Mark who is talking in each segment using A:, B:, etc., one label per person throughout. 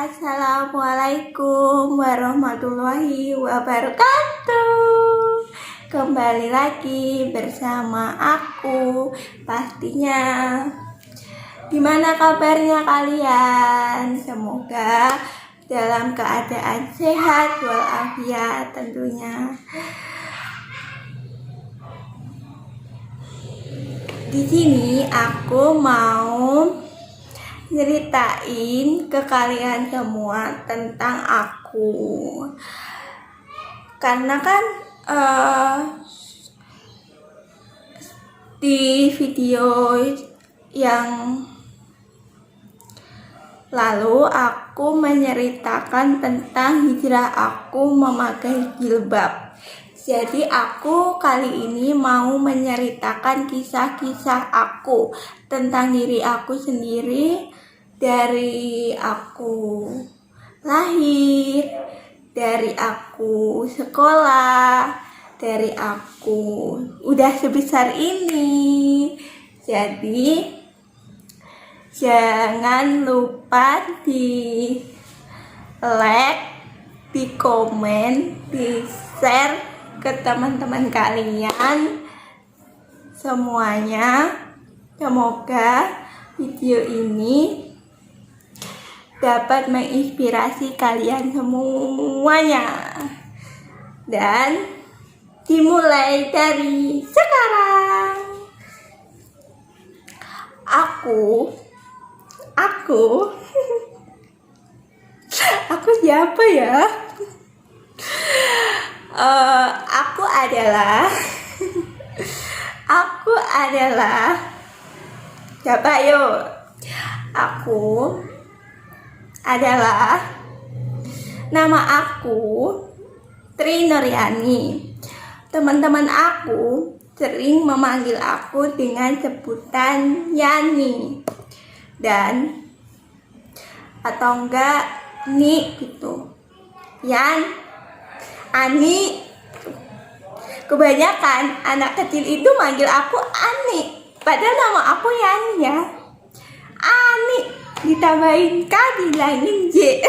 A: Assalamualaikum warahmatullahi wabarakatuh. Kembali lagi bersama aku pastinya. Gimana kabarnya kalian? Semoga dalam keadaan sehat walafiat tentunya. Di sini aku mau nyeritain ke kalian semua tentang aku, karena kan di video yang lalu aku menceritakan tentang hijrah aku memakai jilbab. Jadi aku kali ini mau menceritakan kisah-kisah aku tentang diri aku sendiri, dari aku lahir, dari aku sekolah, dari aku udah sebesar ini. Jadi jangan lupa di like, di komen, di share ke teman-teman kalian semuanya. Semoga video ini dapat menginspirasi kalian semuanya, dan dimulai dari sekarang. Aku siapa ya? Aku adalah siapa yuk? Aku adalah, nama aku Tri Noryani. Teman-teman aku sering memanggil aku dengan sebutan Yani dan atau enggak Ni gitu. Ani. Kebanyakan anak kecil itu manggil aku Ani, padahal nama aku Yani ya. Ani ditambahin K, dihilangin J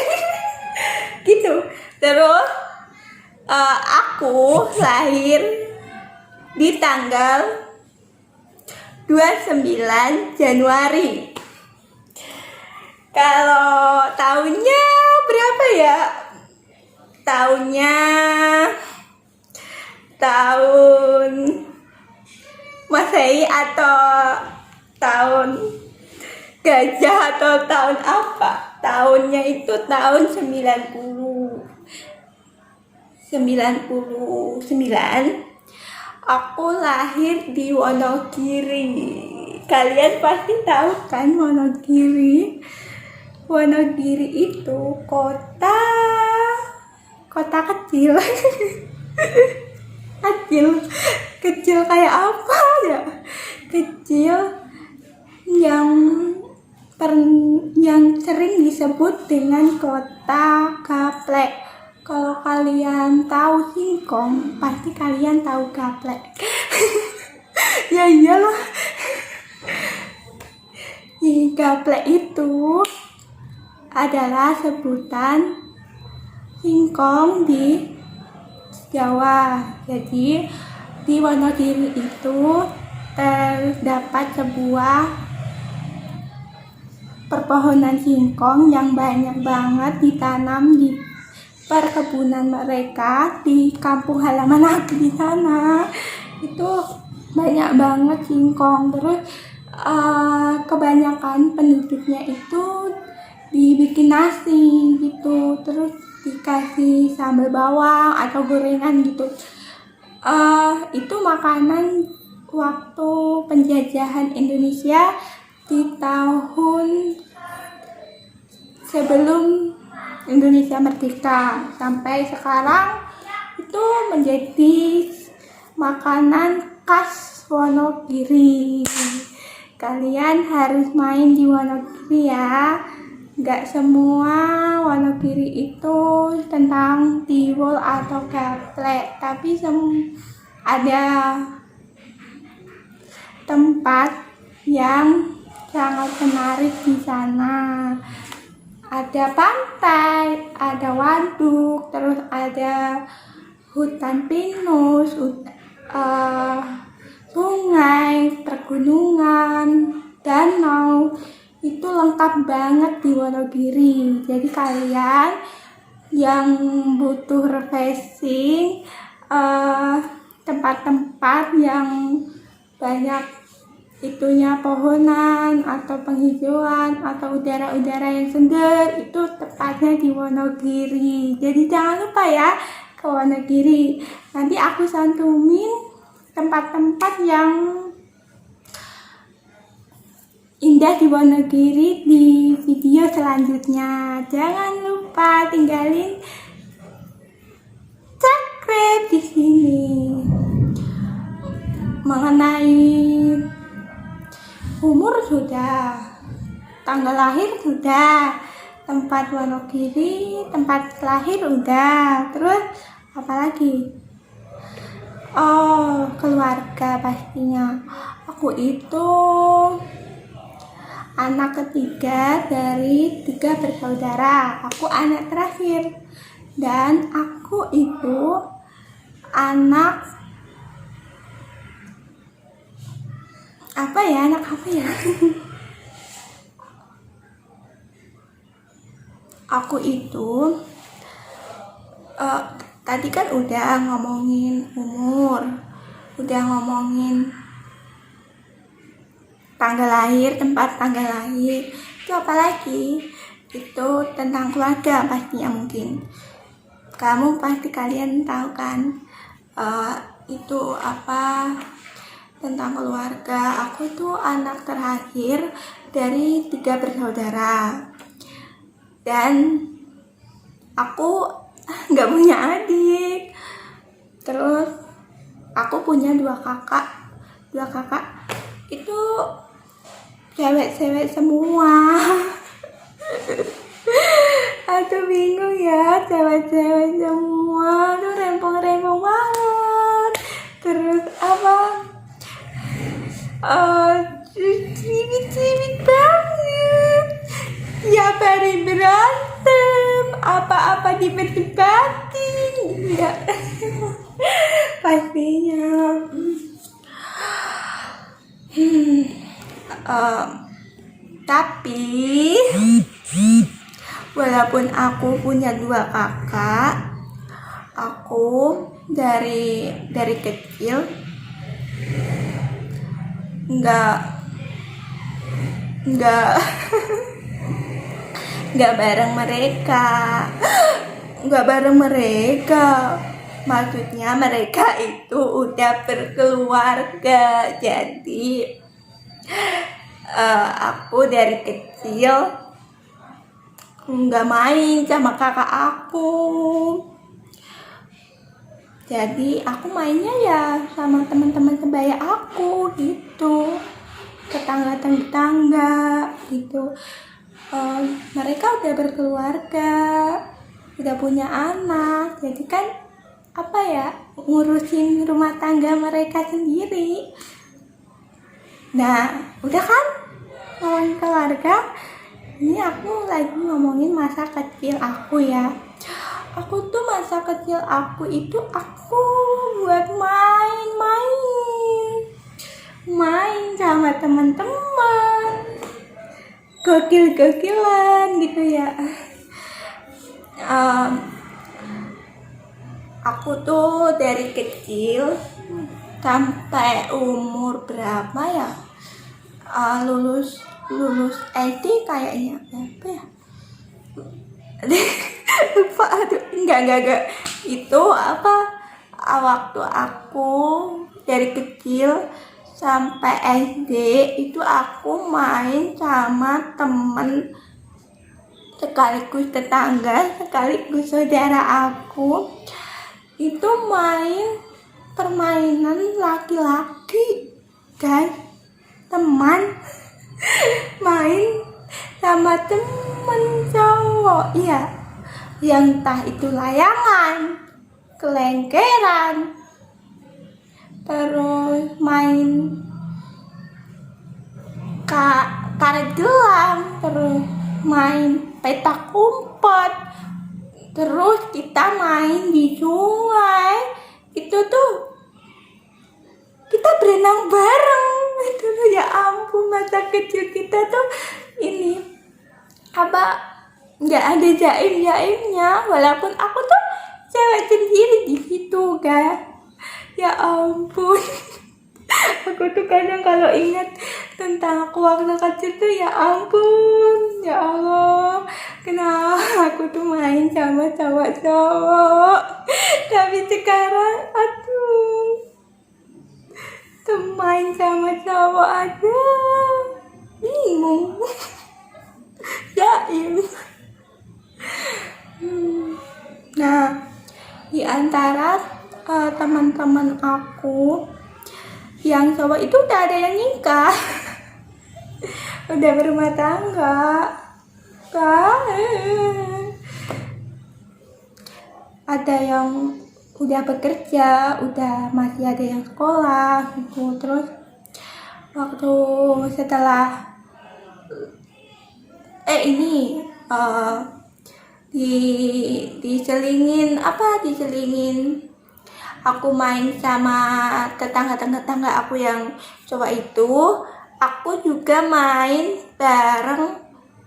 A: gitu. Terus aku lahir di tanggal 29 Januari. Kalau tahunnya berapa ya? Tahunnya tahun Masehi atau tahun gajah atau tahun apa? Tahunnya itu tahun 99. Aku lahir di Wonogiri. Kalian pasti tahu kan Wonogiri? Wonogiri itu kota kecil. kecil kayak apa ya? Kecil yang sering disebut dengan kota gaplek. Kalau kalian tahu singkong, pasti kalian tahu gaplek. Ya iyalah. Gaplek itu adalah sebutan singkong di Jawa. Jadi di Wonogiri itu terdapat sebuah perkebunan singkong yang banyak banget ditanam di perkebunan mereka di kampung halaman aku di sana. Itu banyak banget singkong. Terus kebanyakan penduduknya itu dibikin nasi gitu, terus dikasih sambal bawang atau gorengan gitu. Itu makanan waktu penjajahan Indonesia di tahun sebelum Indonesia merdeka sampai sekarang. Itu menjadi makanan khas Wonogiri. Kalian harus main di Wonogiri ya. Gak semua Wonogiri itu tentang tiwul atau gaplek, tapi ada tempat yang sangat menarik di sana. ada pantai, ada waduk, terus ada hutan pinus, sungai, pergunungan, danau. Itu lengkap banget di Wonogiri. Jadi kalian yang butuh refreshing, tempat-tempat yang banyak itunya pohonan atau penghijauan atau udara-udara yang segar, itu tepatnya di Wonogiri. Jadi jangan lupa ya ke Wonogiri. Nanti aku santumin tempat-tempat yang indah di Wonogiri di video selanjutnya. Jangan lupa tinggalin subscribe di sini. Mengenai umur sudah, tanggal lahir sudah, tempat Wonogiri, tempat lahir udah, terus apalagi? Oh, keluarga pastinya. Aku itu anak ketiga dari 3 bersaudara. Aku anak terakhir. Dan aku itu anak apa ya? Aku itu tadi kan udah ngomongin umur, udah ngomongin tanggal lahir, tempat tanggal lahir. Itu apalagi? Itu tentang keluarga pastinya mungkin. Kalian tahu kan itu apa tentang keluarga. Aku tuh anak terakhir dari 3 bersaudara. Dan aku nggak punya adik. Terus aku punya 2 kakak. 2 kakak itu cewek-cewek semua. Aku bingung ya, cewek-cewek semua tuh rempong-rempong banget. Terus apa? Cimit-cimit banget. Tiap hari berantem, apa-apa diperdebatin, ya. Pastinya. Tapi walaupun aku punya 2 kakak, aku dari kecil nggak bareng mereka. Maksudnya mereka itu udah berkeluarga. Jadi aku dari kecil nggak main sama kakak aku. Jadi aku mainnya ya sama teman-teman sebaya aku gitu, tetangga gitu. Mereka udah berkeluarga, udah punya anak, jadi kan apa ya, ngurusin rumah tangga mereka sendiri. Nah, udah kan ngomongin keluarga. Ini aku lagi ngomongin masa kecil aku ya. Aku tuh masa kecil aku itu aku buat main sama teman-teman, gokil-gokilan gitu ya. Aku tuh dari kecil sampai umur berapa ya, lulus SD kayaknya, apa ya? Lupa, enggak itu apa, waktu aku dari kecil sampai SD itu aku main sama temen sekaligus tetangga sekaligus saudara aku. Itu main permainan laki-laki guys, teman main sama temen cowok ya, yang entah itu layangan, kelengkeran, terus main karet gelang, terus main petak umpet, terus kita main di sungai. Itu tuh kita berenang bareng. Itu tuh ya ampun, masa kecil kita tuh ini apa, nggak ada jaim-jaimnya, walaupun aku tuh cewek sendiri di situ kan. Ya ampun. Aku tuh kadang kalau ingat tentang aku waktu kecil tuh ya ampun, ya Allah, kenapa aku tuh main sama cowok-cowok. Tapi sekarang aduh, main sama cowok aja bingung. Jaim. Nah, di antara teman-teman aku yang cowok itu udah ada yang nikah. Udah berumah tangga kan. Ada yang udah bekerja, udah masih ada yang sekolah gitu. Terus waktu setelah diselingin aku main sama tetangga aku yang cowok itu, aku juga main bareng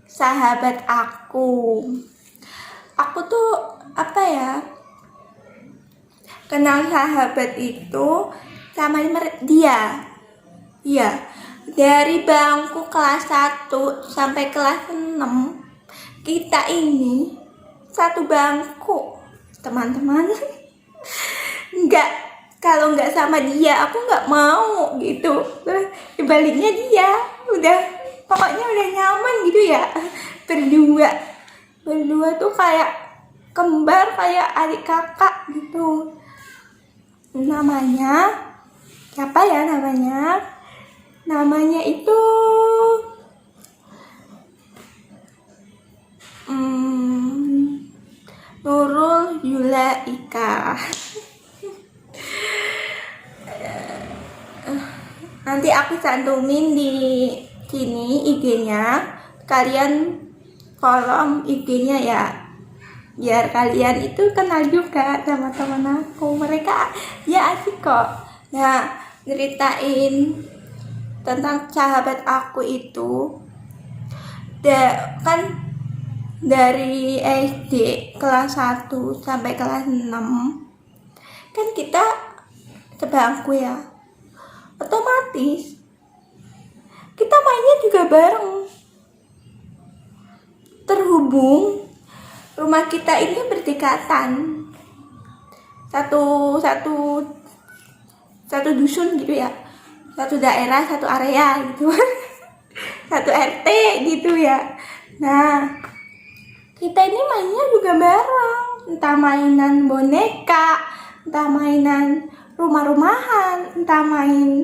A: sahabat aku. Aku tuh apa ya, kenal sahabat itu sama dia. Iya, dari bangku kelas 1 sampai kelas 6 kita ini satu bangku, teman-teman. Kalau nggak sama dia aku nggak mau gitu. Terus dibaliknya dia pokoknya udah nyaman gitu ya. Berdua tuh kayak kembar, kayak adik kakak gitu. Namanya siapa ya namanya? Namanya itu Nurul Yulaika. Nanti aku cantumin di sini IG-nya. Kalian kolom IG-nya ya, biar kalian itu kenal juga sama teman aku. Mereka ya asik kok. Nah, ceritain tentang sahabat aku itu kan dari SD kelas 1 sampai kelas 6 kan kita sebangku ya, otomatis kita mainnya juga bareng. Terhubung rumah kita ini berdekatan, satu dusun gitu ya, satu daerah, satu area gitu. Satu RT gitu ya. Nah, kita ini mainnya juga bareng, entah mainan boneka, entah mainan rumah-rumahan, entah main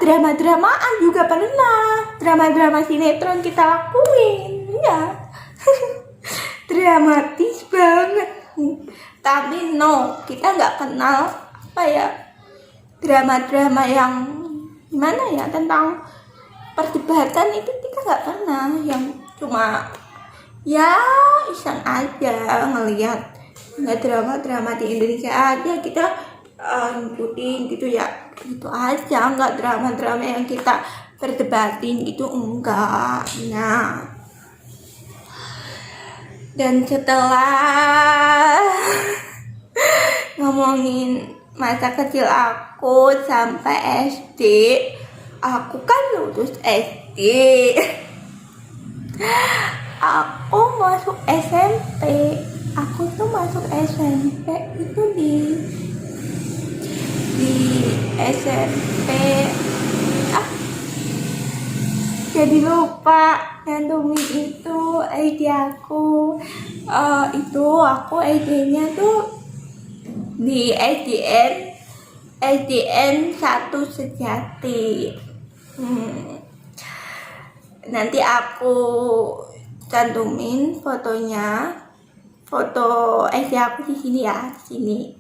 A: drama-dramaan juga pernah. Drama-drama sinetron kita lakuin, ya. Dramatis banget. Tapi no, kita nggak kenal drama-drama yang gimana ya, tentang perdebatan itu kita nggak pernah. Yang cuma ya iseng aja ngelihat drama-drama di Indonesia aja kita ngikutin gitu ya, gitu aja. Nggak drama-drama yang kita perdebatin gitu, enggak. Nah, dan setelah ngomongin masa kecil aku sampai SD, aku kan lulus SD. Aku masuk SMP. Aku tuh masuk SMP itu di SMP jadi lupa nyantumin itu ID aku. Aku ID-nya tuh di SDN 1 Sejati. Nanti aku cantumin fotonya, foto SD aku di sini ya, di sini.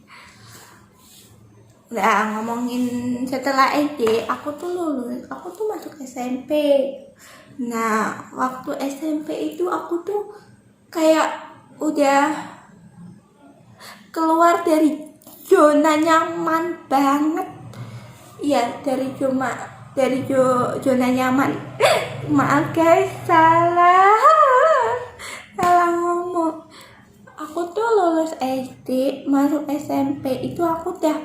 A: Nah, ngomongin setelah SD, aku tuh lulus, aku tuh masuk SMP. Nah, waktu SMP itu aku tuh kayak udah keluar dari zona nyaman banget. Iya, zona nyaman. Maaf guys, salah ngomong. Aku tuh lulus SD, masuk SMP itu aku udah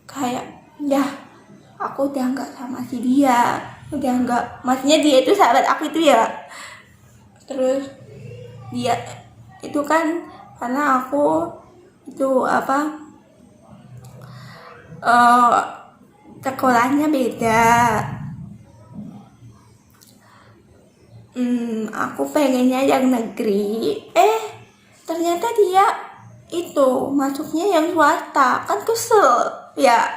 A: kayak aku udah nggak sama si dia, udah nggak, maksudnya dia itu sahabat aku itu ya. Terus dia itu kan karena aku itu sekolahnya beda. Aku pengennya yang negeri, ternyata dia itu masuknya yang swasta. Kan kesel ya,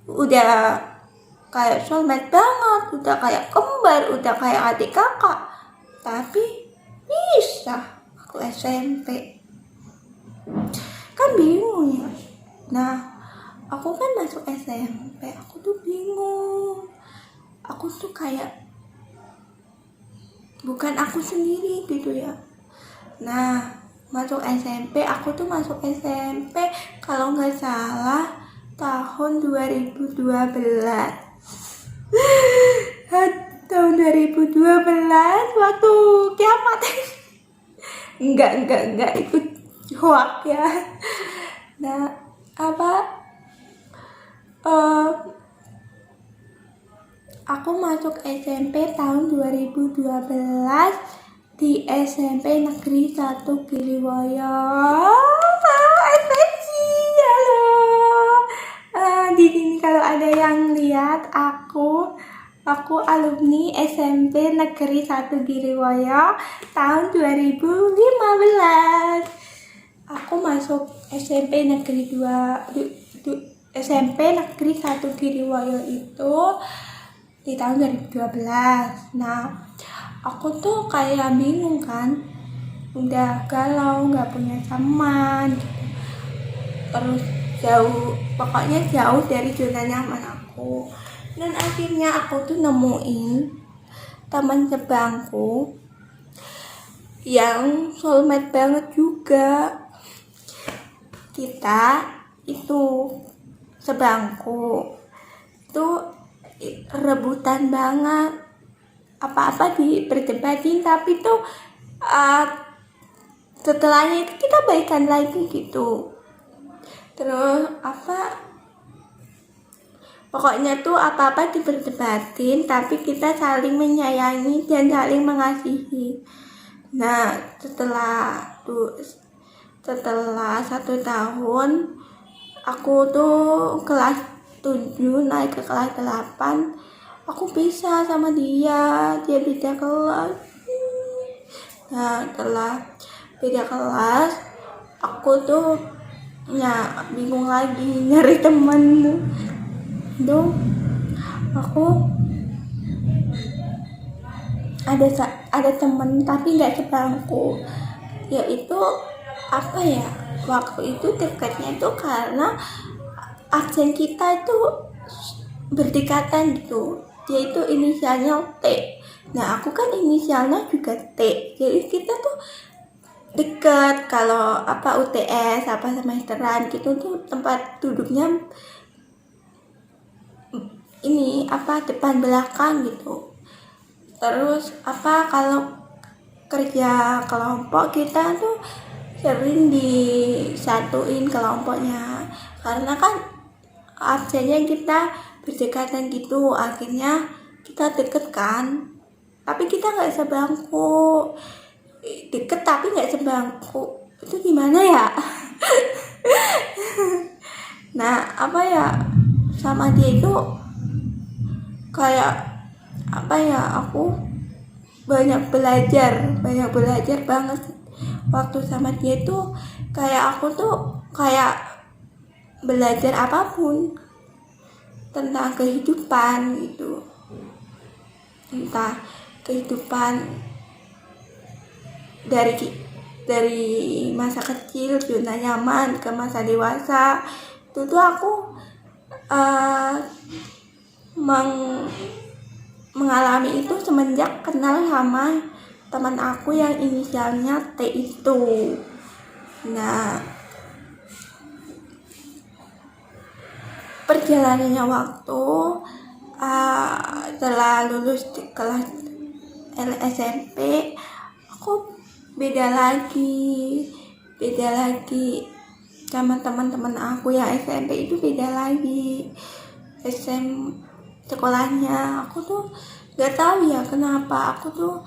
A: udah kayak soulmate banget, udah kayak kembar, udah kayak adik kakak, tapi bisa aku SMP. Kan bingung ya. Nah, aku kan masuk SMP, aku tuh bingung. Aku tuh kayak bukan aku sendiri gitu ya. Nah, masuk SMP, aku tuh masuk SMP kalau nggak salah tahun 2012. Tahun 2012 waktu kiamat. enggak itu hoak ya. Nah, aku masuk SMP tahun 2012 di SMP Negeri 1 Giliwoyo. SPC, halo. Di sini kalau ada yang lihat aku alumni SMP Negeri 1 Giliwoyo tahun 2015. Aku masuk SMP Negeri 2 SMP Negeri 1 Giliwoyo itu di tahun 2012. Nah, aku tuh kayak bingung kan, udah galau, nggak punya teman gitu. Terus pokoknya jauh dari zona nyaman aku. Dan akhirnya aku tuh nemuin teman sebangku yang soulmate banget juga. Kita itu sebangku itu rebutan banget, apa-apa diperdebatin, tapi tuh setelahnya itu kita baikan lagi gitu. Terus pokoknya tuh apa-apa diperdebatin, tapi kita saling menyayangi dan saling mengasihi. Nah, setelah 1 tahun aku tuh kelas 7 naik ke kelas 8, aku pisah sama dia beda kelas. Nah, setelah beda kelas aku tuh bingung lagi nyari temen tuh. Aku ada temen tapi nggak sebangku, yaitu waktu itu dekatnya itu karena aksen kita itu berdekatan gitu. Dia itu inisialnya T, nah aku kan inisialnya juga T, jadi kita tuh dekat. Kalau UTS semesteran gitu tuh tempat duduknya depan belakang gitu. Terus kalau kerja kelompok kita tuh sering disatuin kelompoknya, karena kan absennya kita berdekatan gitu. Akhirnya kita deket kan, tapi kita nggak sebangku. Deket tapi nggak sebangku, itu gimana ya? Nah, sama dia itu kayak aku banyak belajar banget waktu sama dia tuh. Kayak aku tuh kayak belajar apapun tentang kehidupan gitu, entah kehidupan dari masa kecil zona nyaman ke masa dewasa. Itu tuh aku mengalami itu semenjak kenal sama teman aku yang inisialnya T itu. Nah, perjalanannya waktu setelah lulus di kelas SMP, aku beda lagi sama teman-teman aku yang SMP itu beda lagi. Sekolahnya aku tuh gak tahu ya kenapa aku tuh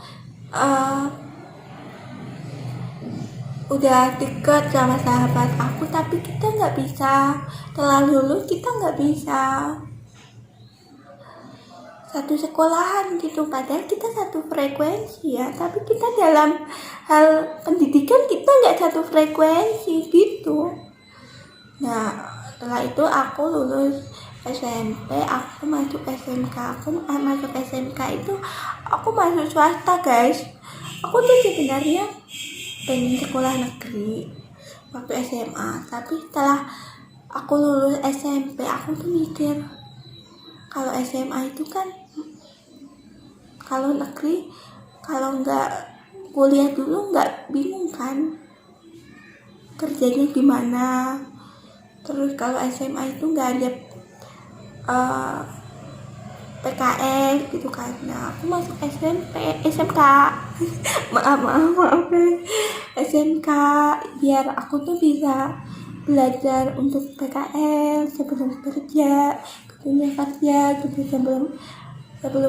A: udah deket sama sahabat aku, tapi kita nggak bisa, setelah lulus kita nggak bisa satu sekolahan gitu, padahal kita satu frekuensi ya, tapi kita dalam hal pendidikan kita nggak satu frekuensi gitu. Nah, setelah itu aku lulus SMP, aku masuk SMK. Masuk SMK itu aku masuk swasta guys. Aku tuh sebenarnya pengen sekolah negeri waktu SMA, tapi setelah aku lulus SMP aku tuh mikir kalau SMA itu kan, kalau negeri, kalau nggak kuliah dulu nggak bingung kan kerjanya gimana. Terus kalau SMA itu nggak ada PKS gitu kan. Nah, aku masuk SMK maaf SMK biar aku tuh bisa belajar untuk PKS sebelum kerja, dunia kerja gitu, sebelum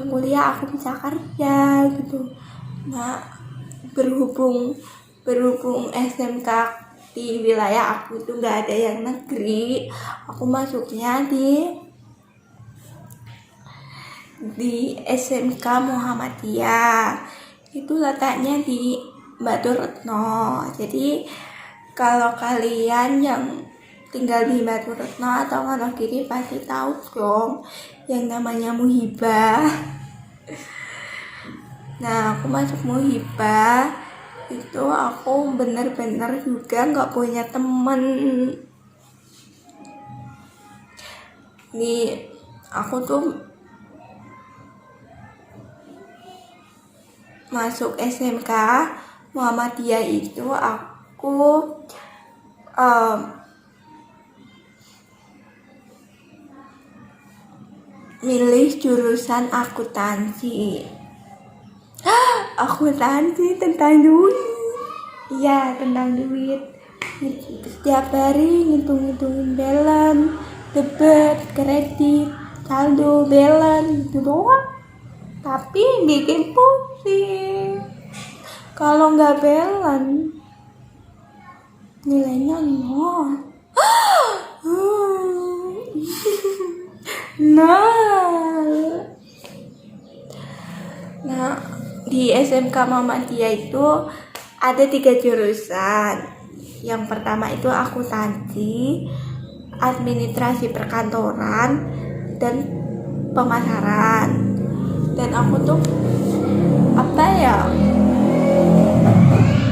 A: kuliah aku bisa kerja gitu. Nah, berhubung SMK di wilayah aku itu nggak ada yang negeri, aku masuknya di SMK Muhammadiyah. Itu letaknya di Batu Retno. Jadi kalau kalian yang tinggal di Batu Retno atau Wonogiri pasti tahu dong yang namanya Muhibah. Nah, aku masuk Muhibah itu aku bener-bener juga nggak punya temen. Nih, aku tuh masuk SMK Muhammadiyah itu aku milih jurusan akuntansi. Akuntansi tentang duit. Iya, tentang duit. Setiap hari ngitung-ngitungin balance, debit, kredit, saldo, balance gitu doang. Tapi bikin pusing. Kalau nggak balance, nilainya nol. Nah, di SMK Muhammadiyah itu ada 3 jurusan. Yang pertama itu akuntansi, administrasi perkantoran, dan pemasaran. Dan aku tuh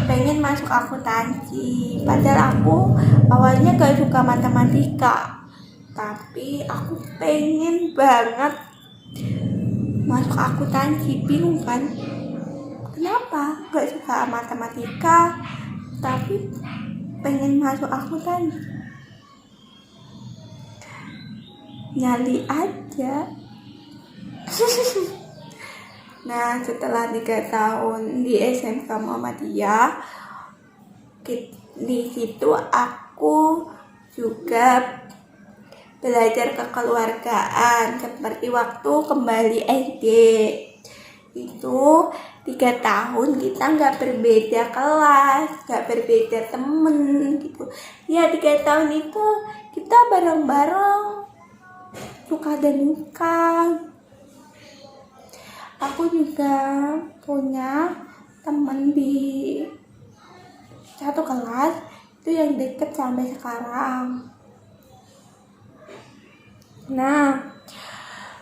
A: pengen masuk akuntansi, padahal aku awalnya gak suka matematika, tapi aku pengen banget masuk akuntansi. Bingung kan kenapa gak suka matematika tapi pengen masuk akuntansi, nyali aja. Nah, setelah 3 tahun di SMK Muhammadiyah, di situ aku juga belajar kekeluargaan seperti waktu kembali SD. Itu 3 tahun kita nggak berbeda kelas, nggak berbeda temen gitu. Ya 3 tahun itu kita bareng-bareng, suka dan duka. Aku juga punya temen di satu kelas itu yang deket sampai sekarang. Nah,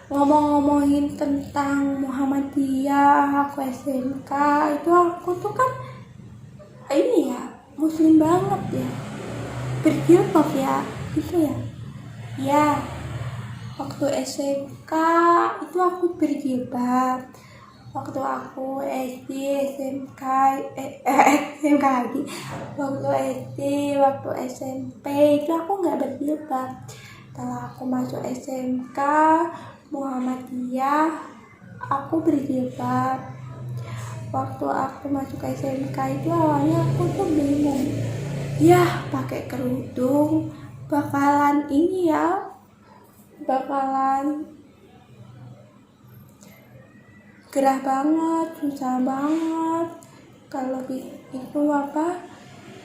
A: ngomong-ngomongin tentang Muhammadiyah, aku SMK itu aku tuh kan ini ya, muslim banget ya, berjilbab ya, gitu ya. Ya, Waktu SMK itu aku berjilbab. Waktu aku SD, SMK, SMK lagi. Waktu SD, waktu SMP itu aku nggak berjilbab. Setelah aku masuk SMK Muhammadiyah, aku berjilbab. Waktu aku masuk SMK itu awalnya aku tuh bingung. Ya, pakai kerudung bakalan ini ya, bakalan gerah banget, susah banget. Kalau itu apa,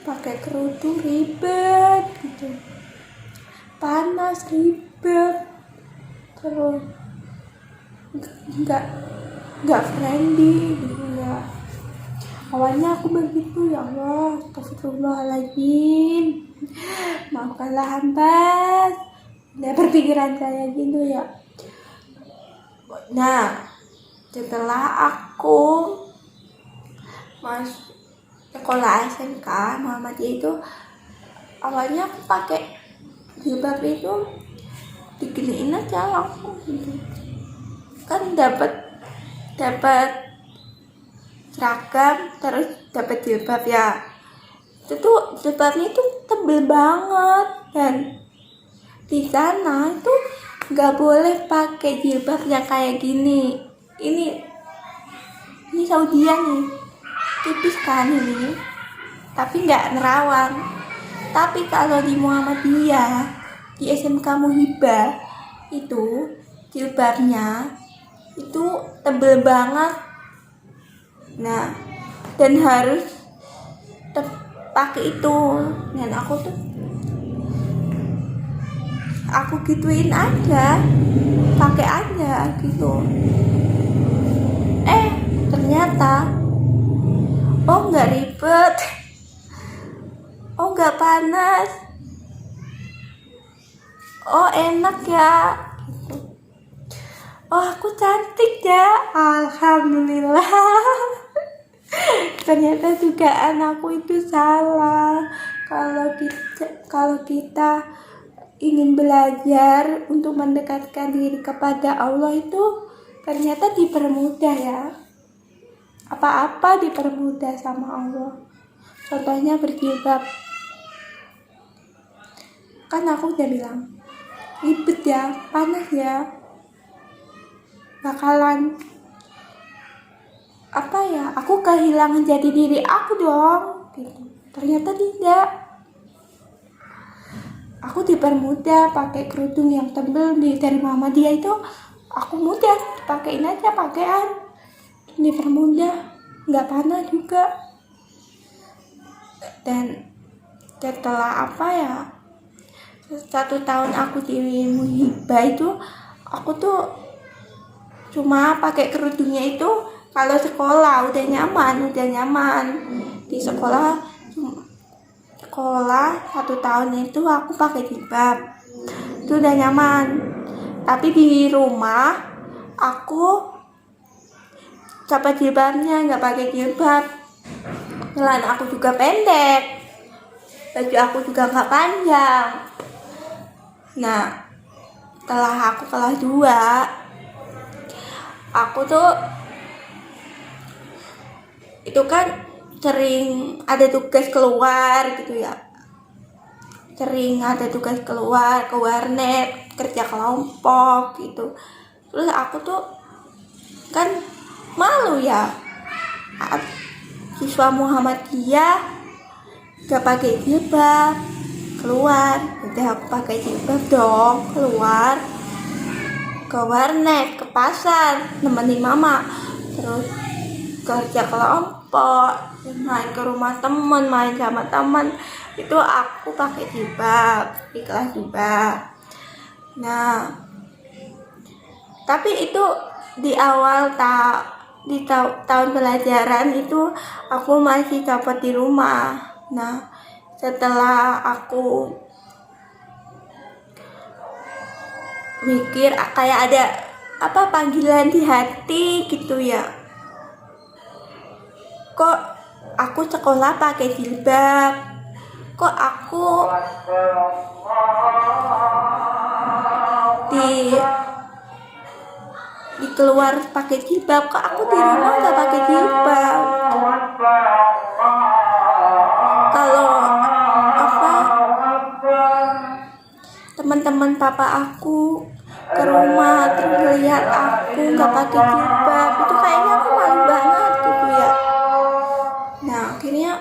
A: pakai kerudung ribet gitu, panas ribet, terus nggak friendly gitu ya. Awalnya aku begitu, ya Allah, astagfirullahaladzim, maafkanlah hamba. Nah, berpikiran kayak gitu ya. Nah, setelah aku masuk sekolah SMK Muhammadiyah itu, awalnya aku pakai jilbab itu diginiin aja langsung gitu. Kan dapat seragam, terus dapat jilbab ya. Itu tuh jilbabnya itu tebel banget, dan di sana itu nggak boleh pakai jilbab yang kayak gini. Ini Saudia nih, tipis kan ini, tapi nggak nerawang. Tapi kalau di Muhammadiyah, di SMK Muhibah itu jilbabnya itu tebel banget. Nah, dan harus pakai itu. Dan aku gituin aja, pakai aja gitu. Ternyata nggak ribet, nggak panas, enak ya gitu. Aku cantik ya, alhamdulillah. Ternyata dugaan aku itu salah. Kalau kita ingin belajar untuk mendekatkan diri kepada Allah itu ternyata dipermudah ya. Apa-apa dipermudah sama Allah. Contohnya berjilbab. Kan aku udah bilang, ribet ya, panas ya, bakalan aku kehilangan jati diri aku dong gitu. Ternyata tidak. Aku dipermudah pakai kerudung yang tebel dari Muhammadiyah itu. Aku mudah pakein aja pakaian, dipermudah, nggak panas juga. Dan setelah 1 tahun aku di Muhibah itu, aku tuh cuma pakai kerudungnya itu kalau sekolah udah nyaman. Di sekolah 1 tahun itu aku pakai jilbab, itu udah nyaman. Tapi di rumah aku copot jilbabnya, nggak pakai jilbab. Celana aku juga pendek, baju aku juga nggak panjang. Nah, setelah aku kelas 2, aku tuh itu kan sering ada tugas keluar gitu ya. Sering ada tugas keluar ke warnet, kerja kelompok gitu. Terus aku tuh kan malu ya, siswa Muhammadiyah gak pakai jilbab keluar. Jadi aku pakai jilbab dong, keluar ke warnet, ke pasar, nemenin mama. Terus kerja kelompok, main ke rumah teman, main sama teman, itu aku pakai jilbab di kelas 2. Nah, tapi itu di awal tahun pelajaran itu aku masih copot di rumah. Nah, setelah aku mikir kayak ada panggilan di hati gitu ya. Kok aku sekolah pakai jilbab? Kok aku keluar pakai jilbab, kok aku di rumah nggak pakai jilbab. Kalau apa teman-teman papa aku ke rumah terus lihat aku nggak pakai jilbab, itu kayaknya aku malu banget gitu ya. Nah akhirnya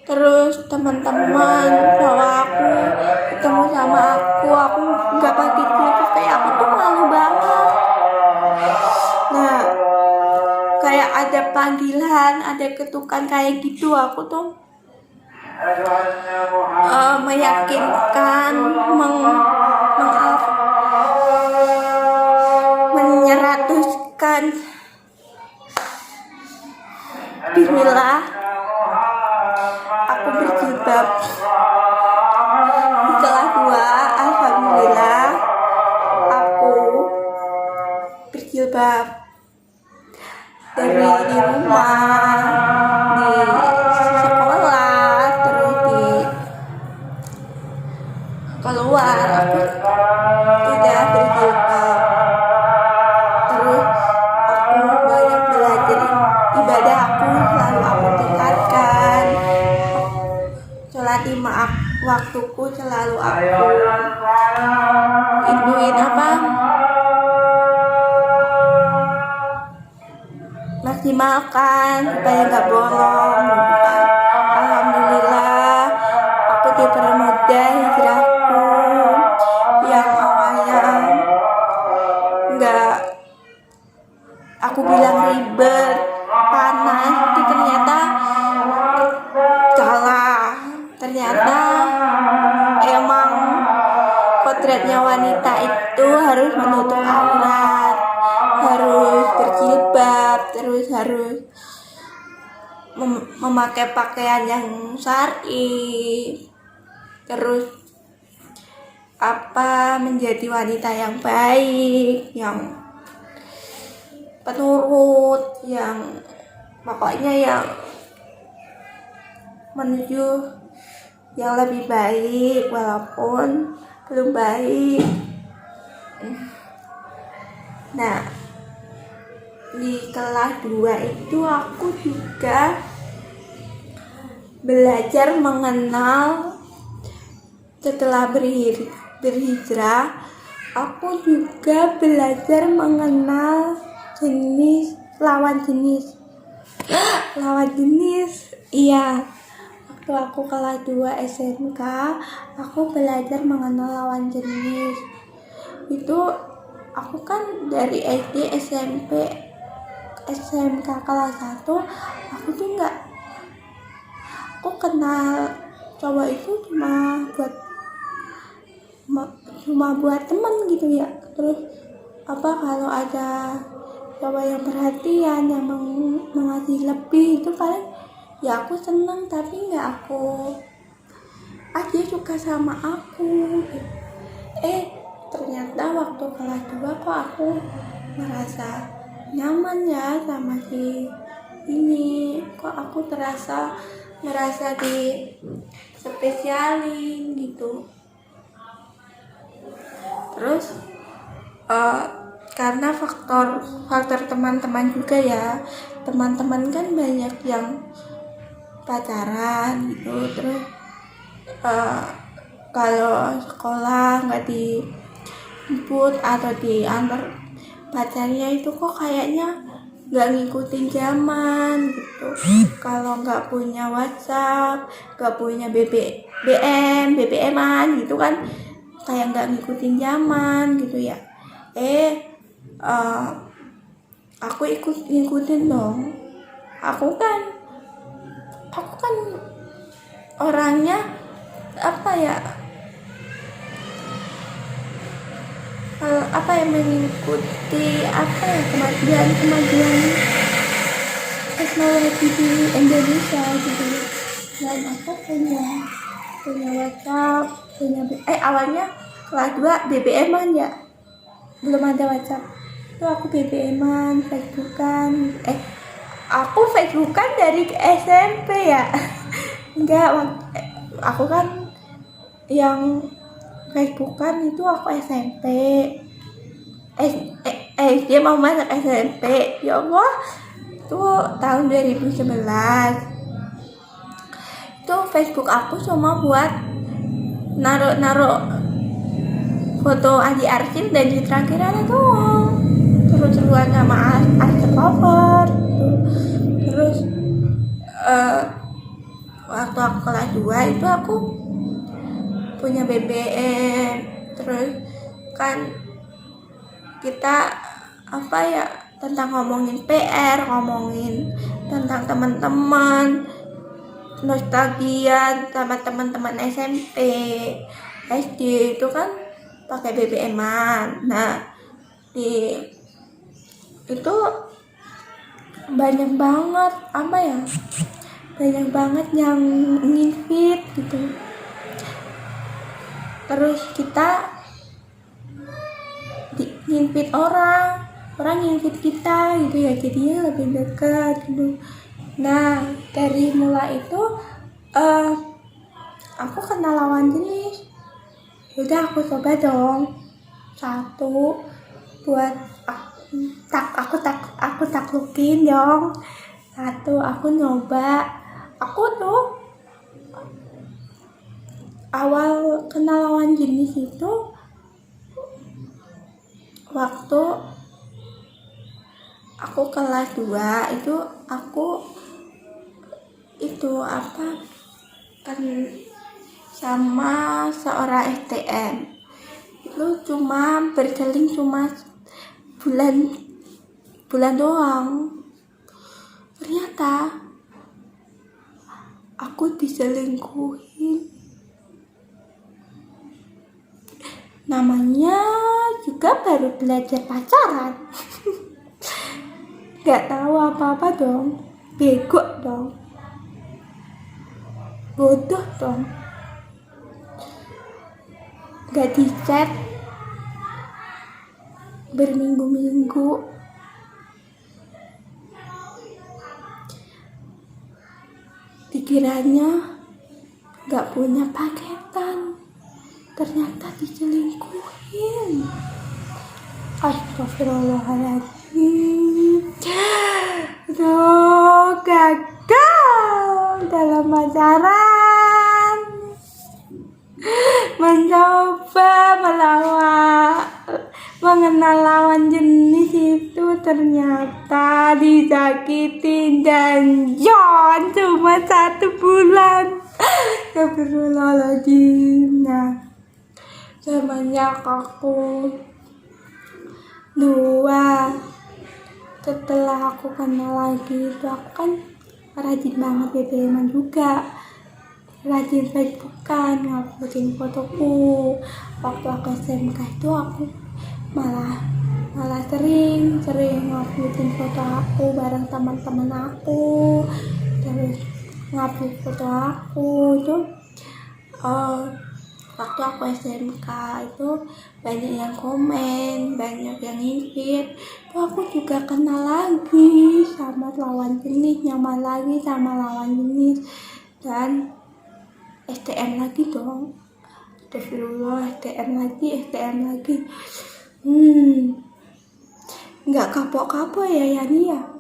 A: terus teman-teman bawa aku ketemu sama aku nggak pakai jilbab, kayak aku tuh malu banget. Nah kayak ada panggilan, ada ketukan kayak gitu, aku tuh meyakinkan, menyeratuskan bismillah aku berjilbab. Di kelas 2 alhamdulillah aku berjilbab dari di rumah, di sekolah, terus di keluar aku tidak berjilbab. Terus aku banyak belajar ibadah, aku selalu aku tingkatkan. Sholat 5 waktuku selalu aku ituin maksimalkan supaya nggak bolong gitu kan. Alhamdulillah aku dipermudah hijrahku yang awalnya nggak aku bilang ribet, panas, itu ternyata salah. Ternyata emang kodratnya wanita itu harus menutup aurat, harus berjilbab, terus harus memakai pakaian yang syar'i, terus menjadi wanita yang baik, yang penurut, yang pokoknya yang menuju yang lebih baik walaupun belum baik. Nah di kelas 2 itu aku juga belajar mengenal, setelah berhijrah aku juga belajar mengenal lawan jenis. Iya, waktu aku kelas 2 SMK aku belajar mengenal lawan jenis. Itu aku kan dari SD, SMP, SMK kelas 1 aku tuh aku kenal cowok itu cuma buat teman gitu ya. Terus kalau ada cowok yang perhatian, yang mengasih lebih, itu paling ya aku seneng, tapi nggak aku dia suka sama aku. Ternyata waktu kelas 2 kok aku merasa nyaman ya sama si ini, kok aku merasa di spesialin gitu. Terus karena faktor teman-teman juga ya, teman-teman kan banyak yang pacaran gitu. Terus kalau sekolah nggak dijemput atau diantar pacarnya, itu kok kayaknya nggak ngikutin zaman gitu. Kalau nggak punya WhatsApp, nggak punya BBM-an gitu kan, kayak nggak ngikutin zaman gitu ya. Aku ngikutin dong. Aku kan orangnya mengikuti kemajuan teknologi di Indonesia gitu. Dan aku punya WhatsApp, awalnya kelas 2 BBM-an ya, belum ada WhatsApp. Itu aku BBM-an, Facebookan. Aku Facebookan dari SMP ya. Enggak, aku kan yang Facebookan itu aku SMP. dia mau masuk SMP. Ya Allah, itu tahun 2011. Itu Facebook aku cuma buat naruh foto Adi Arsyil dan Citra Kirana doang, seru-seruan sama Arsyil cover gitu. Terus waktu aku kelas 2 itu aku punya BBM. Terus kan kita tentang ngomongin PR, ngomongin tentang teman-teman, nostalgia sama teman-teman SMP, SD itu kan pakai BBM-an. Nah, itu banyak banget banyak banget yang nginvit gitu. Terus kita nginvit orang nginvit kita gitu ya, jadinya lebih dekat gitu. Nah, dari mulai itu aku kenal lawan jenis. Udah aku coba dong satu buat aku taklukin dong. Satu aku nyoba. Aku tuh awal kenal lawan jenis itu waktu aku kelas 2 itu aku kan sama seorang STM. Itu cuma berseling bulan doang. Ternyata aku diselingkuhin. Namanya juga baru belajar pacaran. Gak tahu apa-apa dong. Bego dong. Bodoh dong. Gak di chat berminggu-minggu. Dikiranya gak punya paketan, ternyata diselingkuhin. Astagfirullahaladzim. Aduh, gagal dalam pacaran. Mencoba mengenal lawan jenis itu ternyata disakitin dan cuma 1 bulan. Astagfirullahaladzim. Nah, semenjak aku 2, setelah aku kenal lagi itu aku kan rajin banget BBM-an juga, rajin Facebookan, nguploadin fotoku. Waktu aku SMK itu aku malah sering nguploadin foto aku bareng teman-teman aku. Terus ngupload foto aku itu waktu aku SMK itu banyak yang komen, banyak yang invite. Itu aku juga kenal lagi sama lawan jenis, nyaman lagi sama lawan jenis, dan STM lagi dong. Astagfirullah, STM lagi. Nggak kapok-kapok ya Yani ya.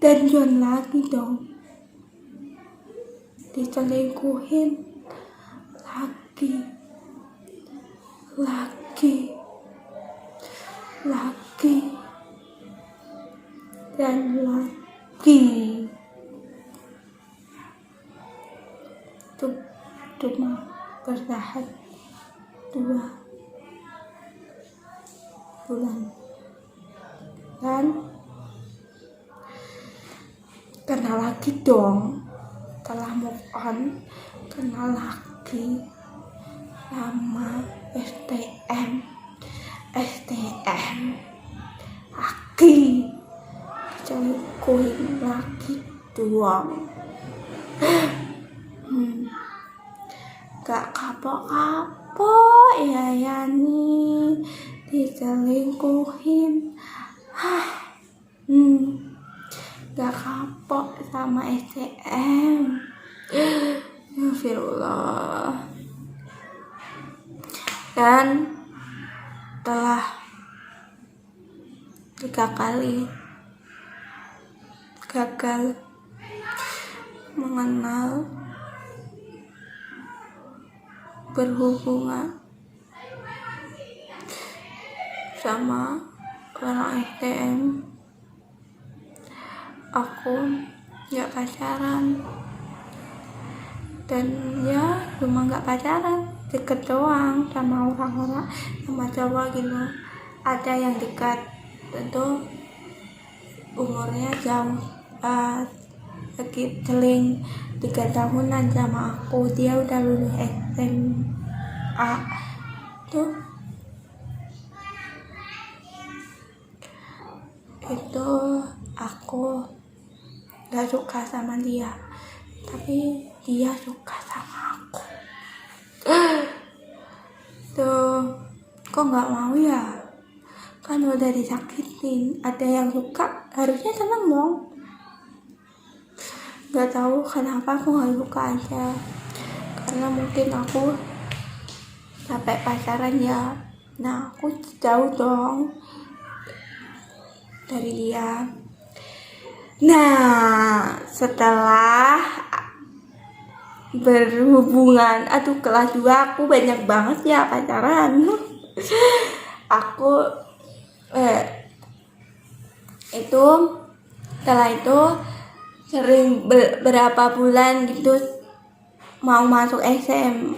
A: Dan John lagi dong. Diselingkuhin lagi dan lagi. Itu cuma bertahan 2 bulan dan kenal lagi dong. Setelah move on, kenal lagi sama STM lagi, diselingkuhin lagi doang. Gak kapok-kapok ya Yani, diselingkuhin. Gak kapok sama STM. Astagfirullah. Dan setelah 3 kali gagal mengenal, berhubungan sama orang STM. Aku gak pacaran, dan ya cuma gak pacaran, deket doang sama orang-orang, sama cowok gitu. Ada yang dekat, tentu umurnya jauh, sekitar 3 tahunan sama aku. Dia udah lulus SMA tuh. Itu aku gak suka sama dia, tapi dia suka sama aku. Tuh, kok gak mau ya? Kan udah disakitin. Ada yang suka, harusnya seneng dong. Gak tahu kenapa aku gak suka aja, karena mungkin aku sampai pacaran ya. Nah, aku jauh dong dari dia. Nah, setelah berhubungan, kelas 2 aku banyak banget ya pacaran. Aku setelah itu sering berapa bulan gitu, mau masuk SM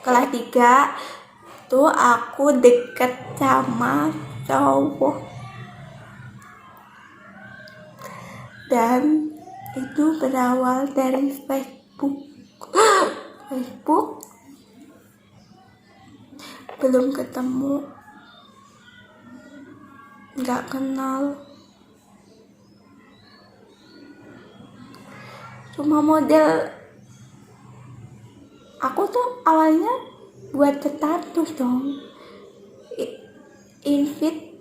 A: kelas 3 tuh aku deket sama cowok, dan itu berawal dari Facebook. Belum ketemu, gak kenal, cuma model. Aku tuh awalnya buat status dong, invite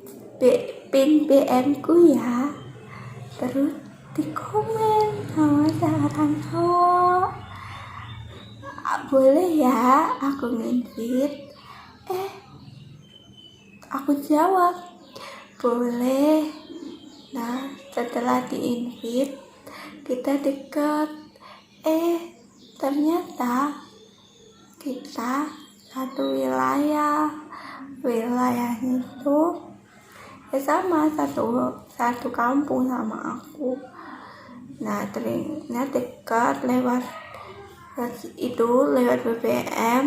A: pin BM ku ya, terus di komen sama seorang cowok, boleh ya aku invite. Aku jawab boleh. Nah, setelah di invite kita deket, ternyata kita satu wilayahnya itu sama, satu kampung sama aku. Nah, ternyata dekat lewat BBM.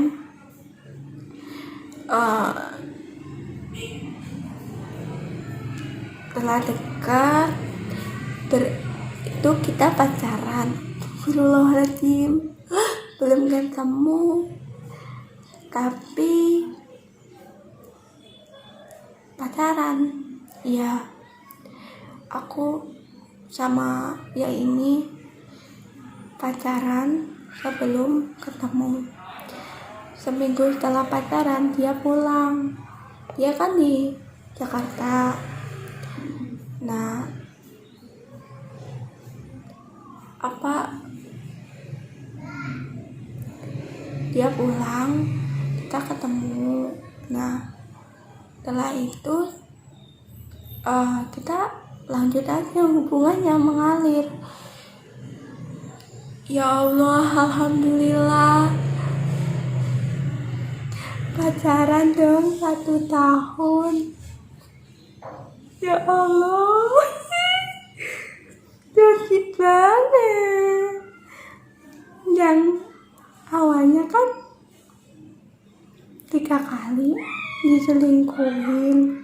A: Setelah dekat itu kita pacaran. Astagfirullahaladzim, belum ketemu tapi pacaran ya. Aku sama dia ini pacaran sebelum ketemu. Seminggu setelah pacaran dia pulang, dia kan di Jakarta. Nah, dia pulang, kita ketemu. Nah, setelah itu kita lanjut aja hubungannya, mengalir. Ya Allah, alhamdulillah pacaran dong 1 tahun. Ya Allah, sakit banget. Yang awalnya kan 3 kali diselingkuhin.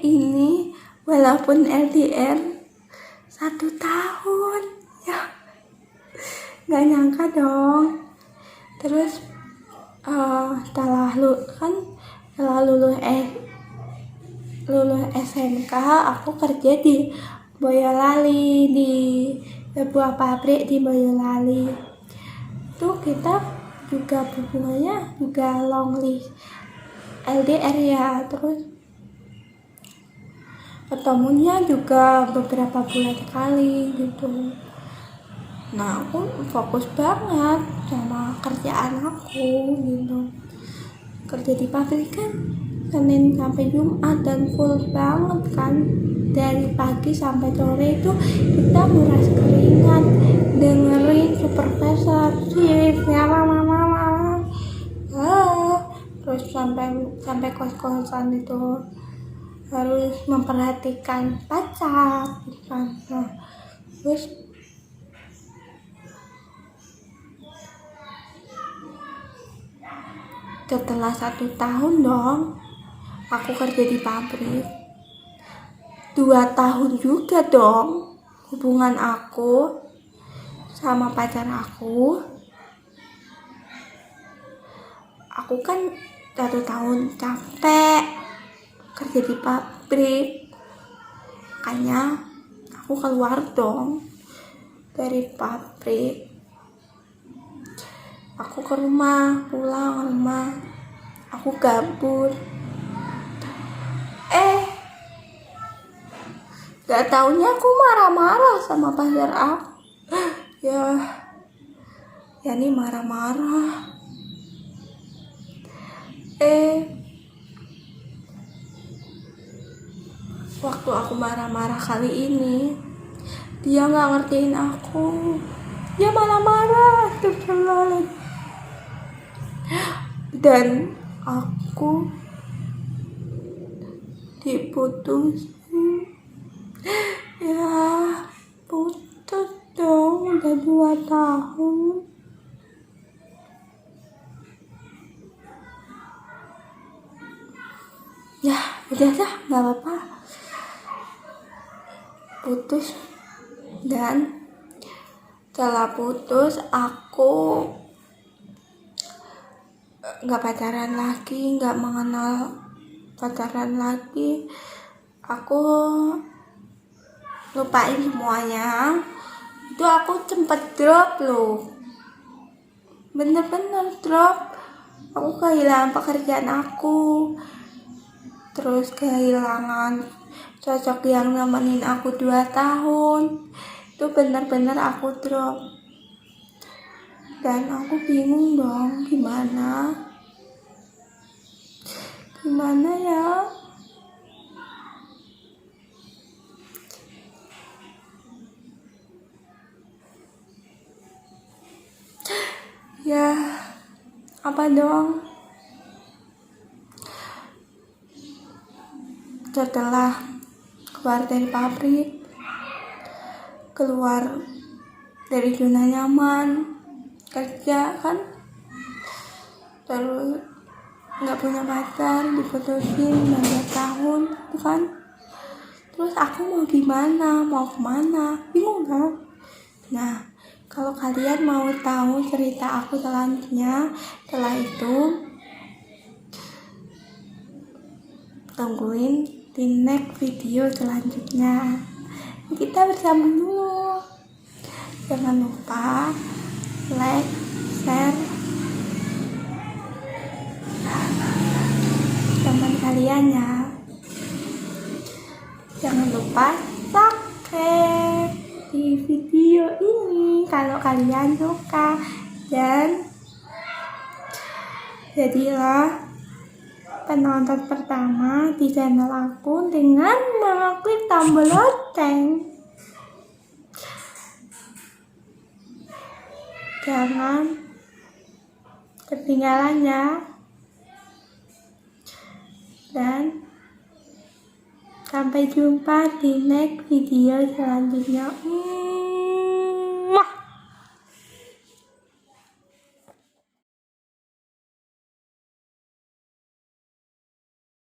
A: Ini walaupun LDR 1 tahun ya, gak nyangka dong. Terus setelah lulus SMK, aku kerja di Boyolali, di sebuah pabrik di Boyolali. Tuh kita juga hubungannya juga long list LDR ya. Terus ketemunya juga beberapa bulan sekali gitu. Nah, aku fokus banget sama kerjaan aku gitu, kerja di pabrik kan Senin sampai Jumat dan full banget kan, dari pagi sampai sore itu kita nguras keringat dengerin supervisor shift ya mama terus sampai kos-kosan itu harus memperhatikan pacar gitu kan. Nah, terus setelah 1 tahun dong aku kerja di pabrik, 2 tahun juga dong hubungan aku sama pacar aku kan 1 tahun capek kerja di pabrik, makanya aku keluar dong dari pabrik, aku ke rumah, pulang rumah, aku gabut. Gak taunya aku marah-marah sama pacar aku. Ya nih marah-marah. Waktu aku marah-marah kali ini, dia gak ngertiin aku. Dia malah marah terus. Dan aku diputusin. Ya putus dong, udah 2 tahun. Ya udah dah, gak apa-apa, putus. Dan setelah putus aku gak pacaran lagi, gak mengenal pacaran lagi, aku lupain semuanya. Itu aku sempet drop loh, bener-bener drop. Aku kehilangan pekerjaan aku, terus kehilangan sosok yang nemenin aku 2 tahun. Itu bener-bener aku drop. Dan aku bingung dong, gimana ya. Ya apa dong. Setelah keluar dari pabrik, keluar dari zona nyaman kerja kan, terus nggak punya pacar, diputusin 2 tahun kan. Terus aku mau gimana, mau kemana, bingung kan. Nah, kalau kalian mau tahu cerita aku selanjutnya setelah itu, tungguin di next video selanjutnya. Kita bersama dulu. Jangan lupa like, share teman kalian ya. Jangan lupa subscribe di video ini kalau kalian suka, dan jadilah penonton pertama di channel aku dengan mengklik tombol lonceng. Jangan ketinggalan ya. Dan sampai jumpa di next video selanjutnya.